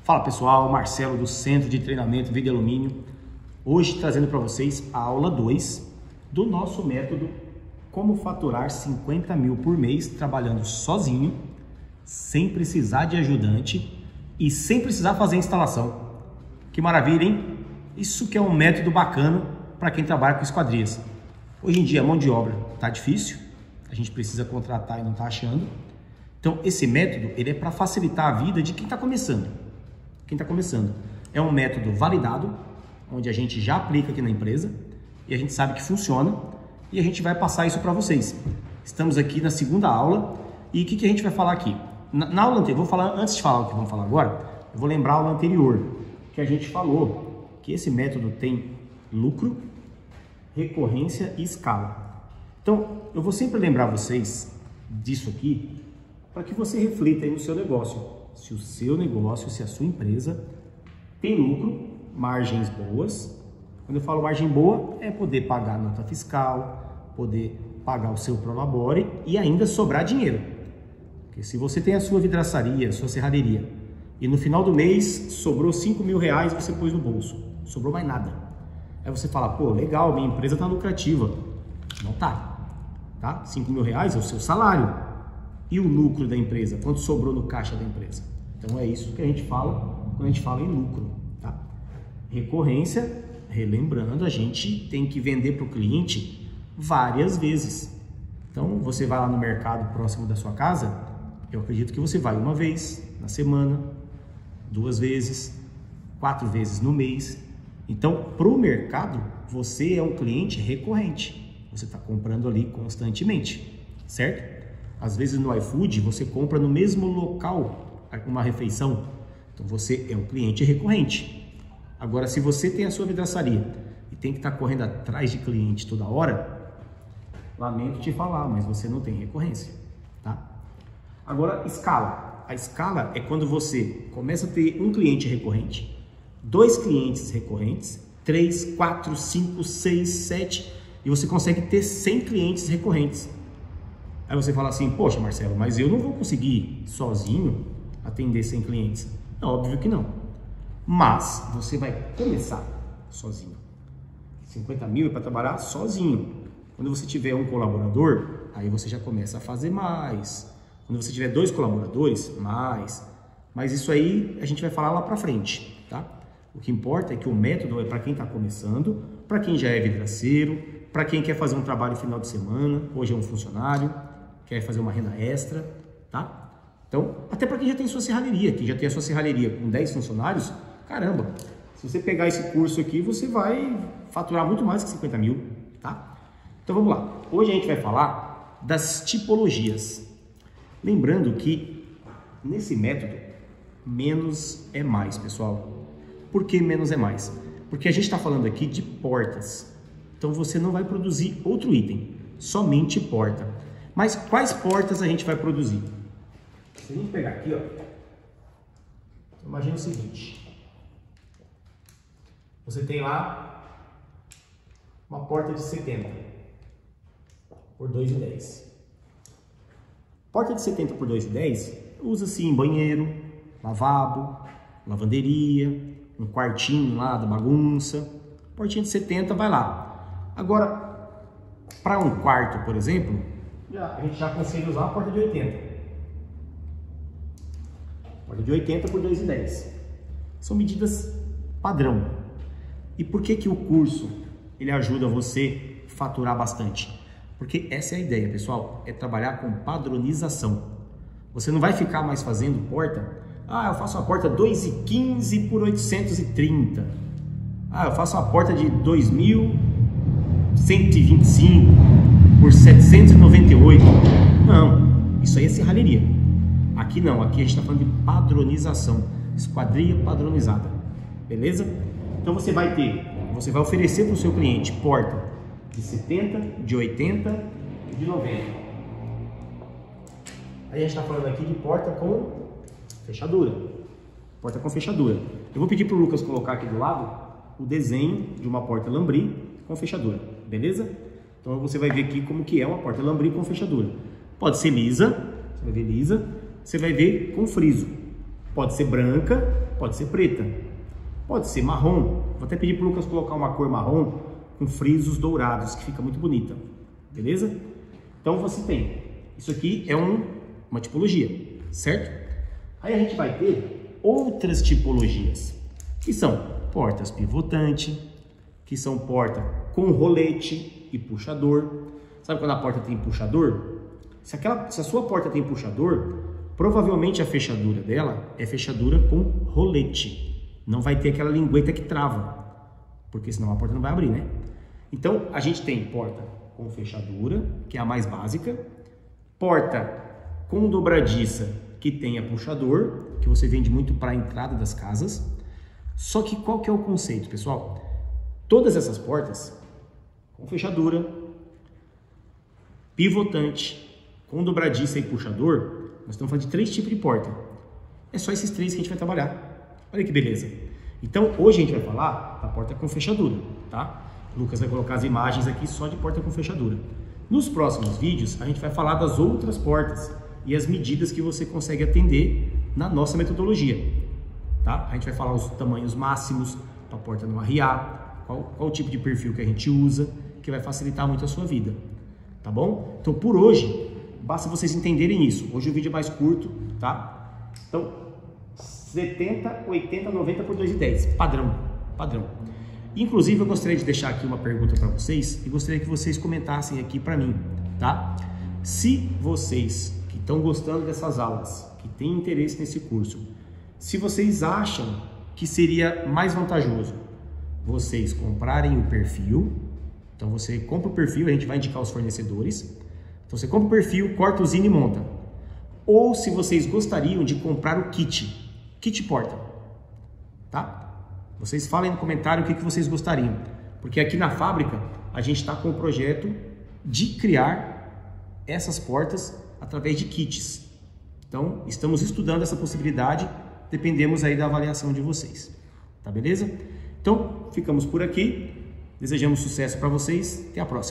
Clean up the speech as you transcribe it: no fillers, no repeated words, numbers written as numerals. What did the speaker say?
Fala pessoal, Marcelo do Centro de Treinamento Vidro e Alumínio. Hoje trazendo para vocês a aula 2 do nosso método Como Faturar 50 mil por mês trabalhando sozinho, sem precisar de ajudante e sem precisar fazer instalação. Que maravilha, hein? Isso que é um método bacana para quem trabalha com esquadrias. Hoje em dia a mão de obra está difícil, a gente precisa contratar e não está achando. Então esse método ele é para facilitar a vida de quem está começando. Quem está começando. É um método validado, onde a gente já aplica aqui na empresa e a gente sabe que funciona e a gente vai passar isso para vocês. Estamos aqui na segunda aula e o que a gente vai falar aqui? Na aula anterior, vou falar, antes de falar o que vamos falar agora, eu vou lembrar a aula anterior, que a gente falou que esse método tem lucro, recorrência e escala. Então, eu vou sempre lembrar vocês disso aqui para que você reflita aí no seu negócio. Se o seu negócio, se a sua empresa tem lucro, margens boas. Quando eu falo margem boa, é poder pagar a nota fiscal, poder pagar o seu prolabore e ainda sobrar dinheiro. Porque se você tem a sua vidraçaria, a sua serralheria, e no final do mês sobrou 5 mil reais, você pôs no bolso, sobrou mais nada. Aí você fala, pô, legal, minha empresa está lucrativa. Não tá, 5 mil reais é o seu salário. E o lucro da empresa, quanto sobrou no caixa da empresa? Então é isso que a gente fala quando a gente fala em lucro, tá? Recorrência, relembrando, a gente tem que vender para o cliente várias vezes. Então você vai lá no mercado próximo da sua casa, eu acredito que você vai uma vez na semana, 2 vezes, 4 vezes no mês. Então para o mercado, você é um cliente recorrente, você está comprando ali constantemente, certo? Às vezes no iFood você compra no mesmo local uma refeição, então você é um cliente recorrente. Agora, se você tem a sua vidraçaria e tem que estar correndo atrás de cliente toda hora, lamento te falar, mas você não tem recorrência, tá? Agora, escala. A escala é quando você começa a ter um cliente recorrente, 2 clientes recorrentes, 3, 4, 5, 6, 7 e você consegue ter 100 clientes recorrentes. Aí você fala assim, poxa Marcelo, mas eu não vou conseguir sozinho atender 100 clientes. Não, óbvio que não. Mas você vai começar sozinho. 50 mil é para trabalhar sozinho. Quando você tiver um colaborador, aí você já começa a fazer mais. Quando você tiver 2 colaboradores, mais. Mas isso aí a gente vai falar lá para frente, tá? O que importa é que o método é para quem está começando, para quem já é vidraceiro, para quem quer fazer um trabalho final de semana, hoje é um funcionário, quer fazer uma renda extra, tá? Então, até para quem já tem sua serralheria, quem já tem a sua serralheria com 10 funcionários, caramba, se você pegar esse curso aqui, você vai faturar muito mais que 50 mil, tá? Então vamos lá, hoje a gente vai falar das tipologias. Lembrando que nesse método, menos é mais, pessoal. Por que menos é mais? Porque a gente está falando aqui de portas, então você não vai produzir outro item, somente porta. Mas quais portas a gente vai produzir? Se a gente pegar aqui, ó, imagina o seguinte, você tem lá uma porta de 70 por 2,10. Porta de 70 por 2,10 usa-se em banheiro, lavabo, lavanderia, um quartinho lá da bagunça. Portinha de 70 vai lá. Agora, para um quarto, por exemplo, a gente já aconselha usar a porta de 80. Porta de 80 por 2,10. São medidas padrão. E por que o curso ele ajuda você a faturar bastante? Porque essa é a ideia, pessoal, é trabalhar com padronização. Você não vai ficar mais fazendo porta, eu faço uma porta 2,15 por 830. Eu faço uma porta de 2.125 por 798. Não, isso aí é serralheria. Aqui não, aqui a gente está falando de padronização, esquadria padronizada, beleza? Então você vai oferecer para o seu cliente porta de 70, de 80 e de 90. Aí a gente está falando aqui de porta com fechadura. Porta com fechadura. Eu vou pedir para o Lucas colocar aqui do lado o desenho de uma porta lambri com fechadura, beleza? Então você vai ver aqui como que é uma porta lambri com fechadura. Pode ser lisa, você vai ver lisa, você vai ver com friso. Pode ser branca pode ser preta, pode ser marrom. Vou até pedir para o Lucas colocar uma cor marrom com frisos dourados, que fica muito bonita, beleza? Então você tem, isso aqui é uma tipologia, certo? Aí a gente vai ter outras tipologias, que são portas pivotante, que são porta com rolete e puxador. Sabe quando a porta tem puxador? Se a sua porta tem puxador, provavelmente a fechadura dela é fechadura com rolete. Não vai ter aquela lingueta que trava, porque senão a porta não vai abrir, né? Então, a gente tem porta com fechadura, que é a mais básica, porta com dobradiça, que tenha puxador, que você vende muito para a entrada das casas. Só que qual que é o conceito, pessoal? Todas essas portas, com fechadura, pivotante, com dobradiça e puxador, nós estamos falando de 3 tipos de porta. É só esses 3 que a gente vai trabalhar. Olha que beleza. Então, hoje a gente vai falar da porta com fechadura, tá? O Lucas vai colocar as imagens aqui só de porta com fechadura. Nos próximos vídeos, a gente vai falar das outras portas e as medidas que você consegue atender na nossa metodologia, tá? A gente vai falar os tamanhos máximos para a porta não arriar, qual o tipo de perfil que a gente usa, que vai facilitar muito a sua vida, tá bom? Então, por hoje, basta vocês entenderem isso. Hoje o vídeo é mais curto, tá? Então, 70, 80, 90 por 2,10. Padrão. Inclusive, eu gostaria de deixar aqui uma pergunta para vocês e gostaria que vocês comentassem aqui para mim, tá? Se vocês que estão gostando dessas aulas, que têm interesse nesse curso, se vocês acham que seria mais vantajoso vocês comprarem o perfil, então você compra o perfil, a gente vai indicar os fornecedores. Então você compra o perfil, corta o zine e monta. Ou se vocês gostariam de comprar o kit porta, tá? Vocês falem no comentário o que vocês gostariam. Porque aqui na fábrica a gente está com o projeto de criar essas portas através de kits. Então estamos estudando essa possibilidade, dependemos aí da avaliação de vocês. Tá beleza? Então ficamos por aqui. Desejamos sucesso para vocês. Até a próxima.